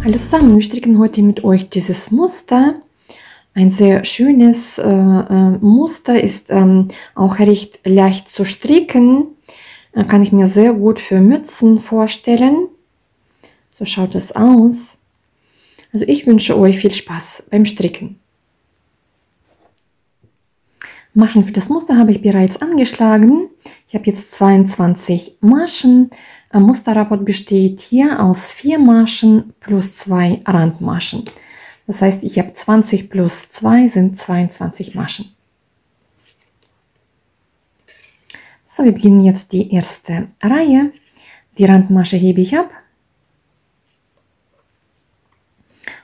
Hallo zusammen, wir stricken heute mit euch dieses Muster. Ein sehr schönes Muster, ist auch recht leicht zu stricken. Kann ich mir sehr gut für Mützen vorstellen. So schaut es aus. Also ich wünsche euch viel Spaß beim Stricken. Maschen für das Muster habe ich bereits angeschlagen. Ich habe jetzt 22 Maschen. Ein Musterrapport besteht hier aus 4 Maschen plus 2 Randmaschen. Das heißt, ich habe 20 plus 2 sind 22 Maschen. So, wir beginnen jetzt die erste Reihe. Die Randmasche hebe ich ab.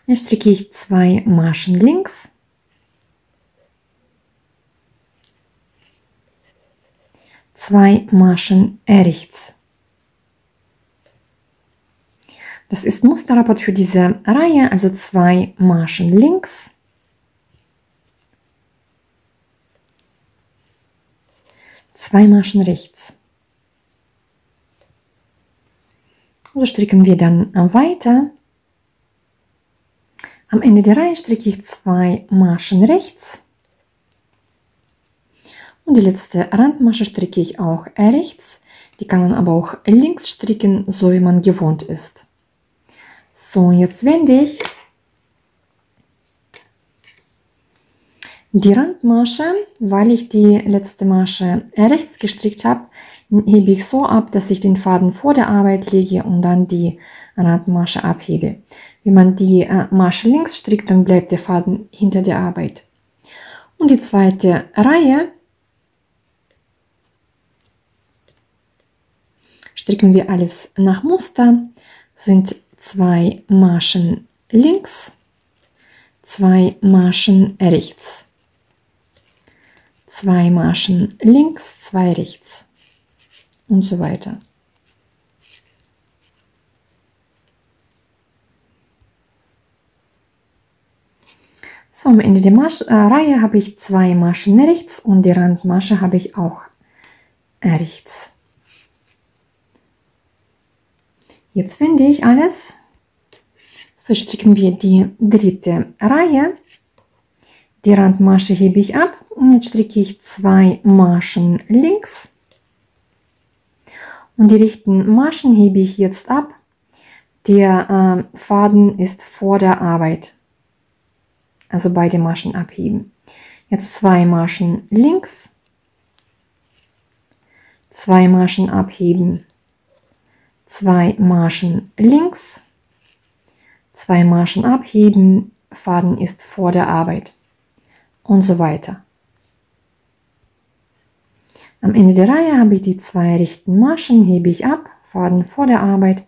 Jetzt stricke ich 2 Maschen links. Zwei Maschen rechts. Das ist Musterrapport für diese Reihe, also 2 Maschen links, 2 Maschen rechts. So stricken wir dann weiter. Am Ende der Reihe stricke ich 2 Maschen rechts. Und die letzte Randmasche stricke ich auch rechts. Die kann man aber auch links stricken, so wie man gewohnt ist. So, jetzt wende ich die Randmasche, weil ich die letzte Masche rechts gestrickt habe, hebe ich so ab, dass ich den Faden vor der Arbeit lege und dann die Randmasche abhebe. Wenn man die Masche links strickt, dann bleibt der Faden hinter der Arbeit. Und die zweite Reihe stricken wir alles nach Muster, sind 2 Maschen links, 2 Maschen rechts, 2 Maschen links, 2 rechts und so weiter. So, am Ende der Reihe habe ich 2 Maschen rechts und die Randmasche habe ich auch rechts. Jetzt wende ich alles. So stricken wir die dritte Reihe. Die Randmasche hebe ich ab und jetzt stricke ich 2 Maschen links. Und die rechten Maschen hebe ich jetzt ab. Der Faden ist vor der Arbeit. Also beide Maschen abheben. Jetzt 2 Maschen links. 2 Maschen abheben. 2 Maschen links, 2 Maschen abheben, Faden ist vor der Arbeit und so weiter. Am Ende der Reihe habe ich die 2 rechten Maschen, hebe ich ab, Faden vor der Arbeit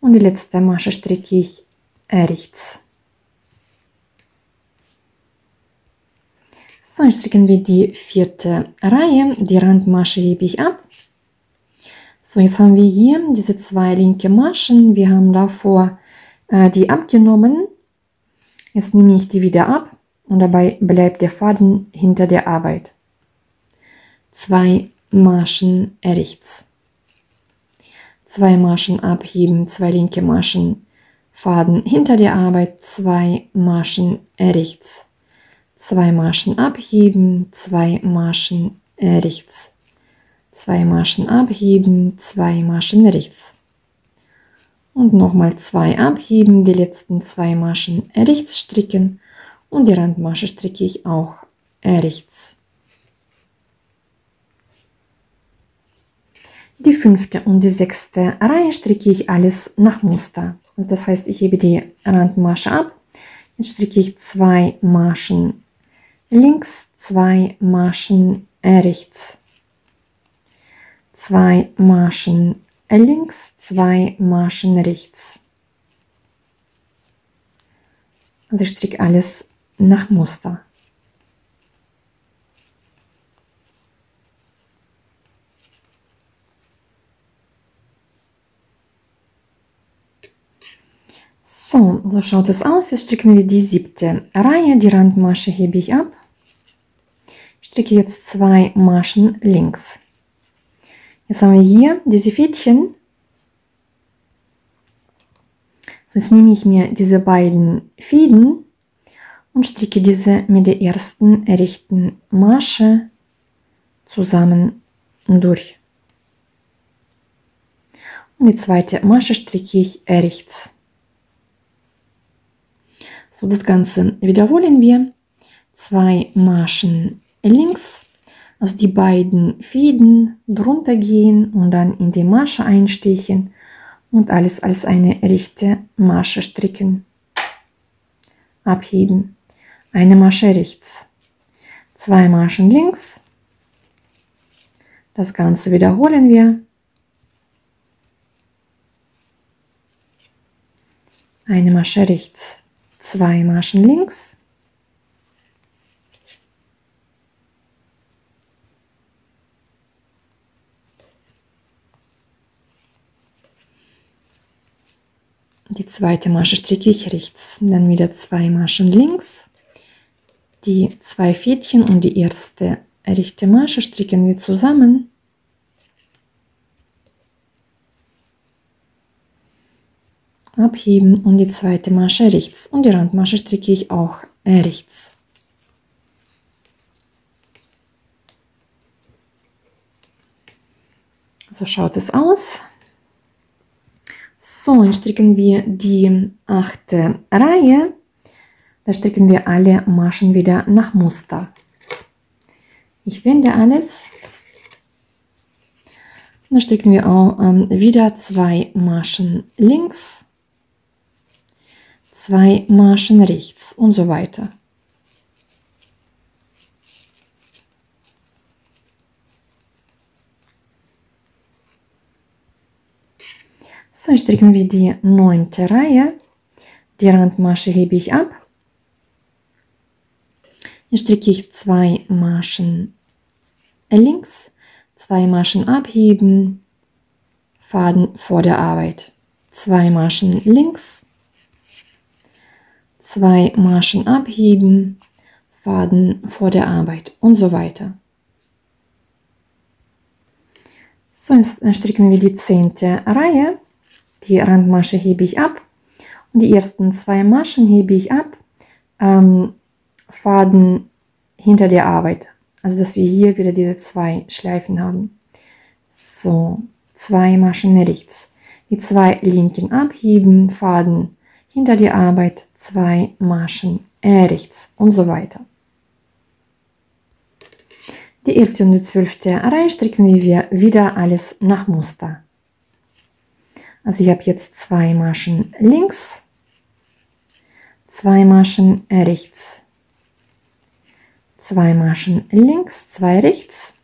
und die letzte Masche stricke ich rechts. So, jetzt stricken wir die vierte Reihe, die Randmasche hebe ich ab. So, jetzt haben wir hier diese 2 linke Maschen. Wir haben davor die abgenommen. Jetzt nehme ich die wieder ab und dabei bleibt der Faden hinter der Arbeit. 2 Maschen rechts. 2 Maschen abheben, 2 linke Maschen, Faden hinter der Arbeit, 2 Maschen rechts. 2 Maschen abheben, 2 Maschen rechts. 2 Maschen abheben, 2 Maschen rechts. Und nochmal 2 abheben, die letzten 2 Maschen rechts stricken und die Randmasche stricke ich auch rechts. Die 5. und die 6. Reihe stricke ich alles nach Muster. Also das heißt, ich hebe die Randmasche ab. Jetzt stricke ich 2 Maschen links, 2 Maschen rechts. 2 Maschen links, 2 Maschen rechts. Also ich stricke alles nach Muster. So schaut es aus. Jetzt stricken wir die 7. Reihe. Die Randmasche hebe ich ab. Ich stricke jetzt 2 Maschen links. Jetzt haben wir hier diese Fädchen So, jetzt nehme ich mir diese beiden Fäden und stricke diese mit der ersten rechten Masche zusammen durch. Und die zweite Masche stricke ich rechts. So, das Ganze wiederholen wir. 2 Maschen links, also die beiden Fäden drunter gehen und dann in die Masche einstechen und alles als eine rechte Masche stricken. Abheben. Eine Masche rechts. 2 Maschen links. Das Ganze wiederholen wir. Eine Masche rechts. 2 Maschen links. Die zweite Masche stricke ich rechts, dann wieder 2 Maschen links, die 2 Fädchen und die erste rechte Masche stricken wir zusammen. Abheben und die zweite Masche rechts und die Randmasche stricke ich auch rechts. So schaut es aus. So, jetzt stricken wir die 8. Reihe. Da stricken wir alle Maschen wieder nach Muster. Ich wende alles. Dann stricken wir auch wieder 2 Maschen links, 2 Maschen rechts und so weiter. So, stricken wir die 9. Reihe. Die Randmasche hebe ich ab. Hier stricke ich 2 Maschen links, 2 Maschen abheben, Faden vor der Arbeit. 2 Maschen links, 2 Maschen abheben, Faden vor der Arbeit und so weiter. So, jetzt stricken wir die 10. Reihe. Die Randmasche hebe ich ab und die ersten 2 Maschen hebe ich ab, Faden hinter der Arbeit, also dass wir hier wieder diese 2 Schleifen haben. So, 2 Maschen rechts, die 2 linken abheben, Faden hinter die Arbeit, 2 Maschen rechts und so weiter. Die 11. und die 12. Reihe stricken wir wieder alles nach Muster. Also ich habe jetzt 2 Maschen links, 2 Maschen rechts, 2 Maschen links, 2 rechts.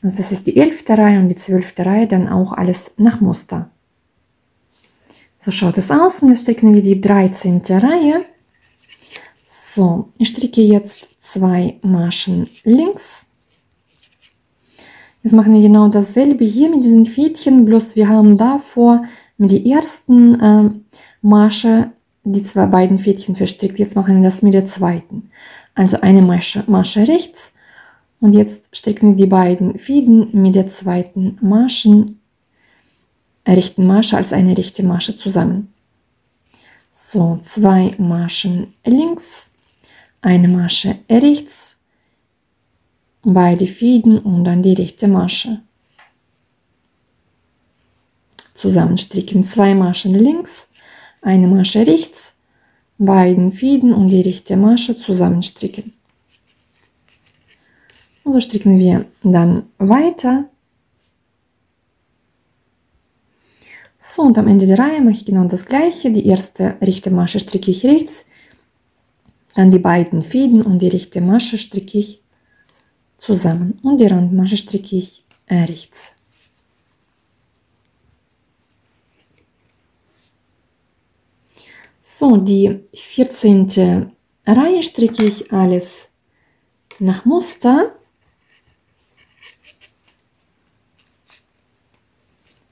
Also das ist die 11. Reihe und die 12. Reihe, dann auch alles nach Muster. So schaut es aus und jetzt stricken wir die 13. Reihe. So, ich stricke jetzt 2 Maschen links. Jetzt machen wir genau dasselbe hier mit diesen Fädchen, bloß wir haben davor mit der ersten Masche die beiden Fädchen verstrickt. Jetzt machen wir das mit der zweiten. Also eine Masche rechts und jetzt stricken wir die beiden Fäden mit der zweiten rechten Masche als eine rechte Masche zusammen. So, 2 Maschen links, eine Masche rechts, beide Fäden und dann die rechte Masche. Zusammenstricken, 2 Maschen links, eine Masche rechts, beiden Fäden und die rechte Masche zusammenstricken. Und so stricken wir dann weiter. So, und am Ende der Reihe mache ich genau das gleiche. Die erste rechte Masche stricke ich rechts, dann die beiden Fäden und die rechte Masche stricke ich zusammen und die Randmasche stricke ich rechts. So, die 14. Reihe stricke ich alles nach Muster.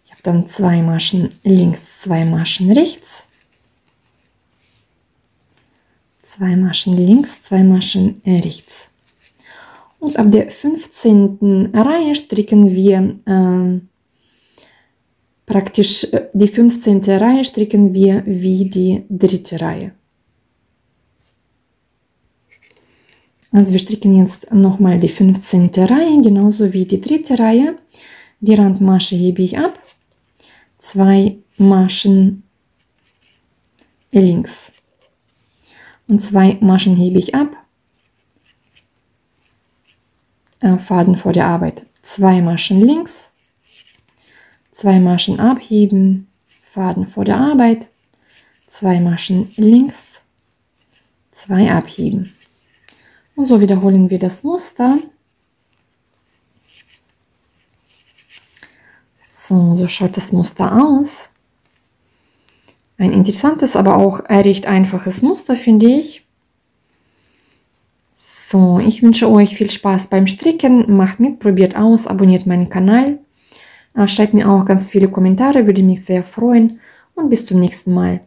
Ich habe dann 2 Maschen links, 2 Maschen rechts, 2 Maschen links, 2 Maschen rechts. Und ab der 15. Reihe stricken wir Praktisch die 15. Reihe stricken wir wie die 3. Reihe. Also wir stricken jetzt nochmal die 15. Reihe, genauso wie die 3. Reihe. Die Randmasche hebe ich ab, 2 Maschen links und 2 Maschen hebe ich ab, Faden vor der Arbeit, 2 Maschen links, 2 Maschen abheben, Faden vor der Arbeit, 2 Maschen links, 2 abheben. Und so wiederholen wir das Muster. So schaut das Muster aus. Ein interessantes, aber auch recht einfaches Muster, finde ich. So, ich wünsche euch viel Spaß beim Stricken. Macht mit, probiert aus, abonniert meinen Kanal. Schreibt mir auch ganz viele Kommentare, würde mich sehr freuen. Und bis zum nächsten Mal.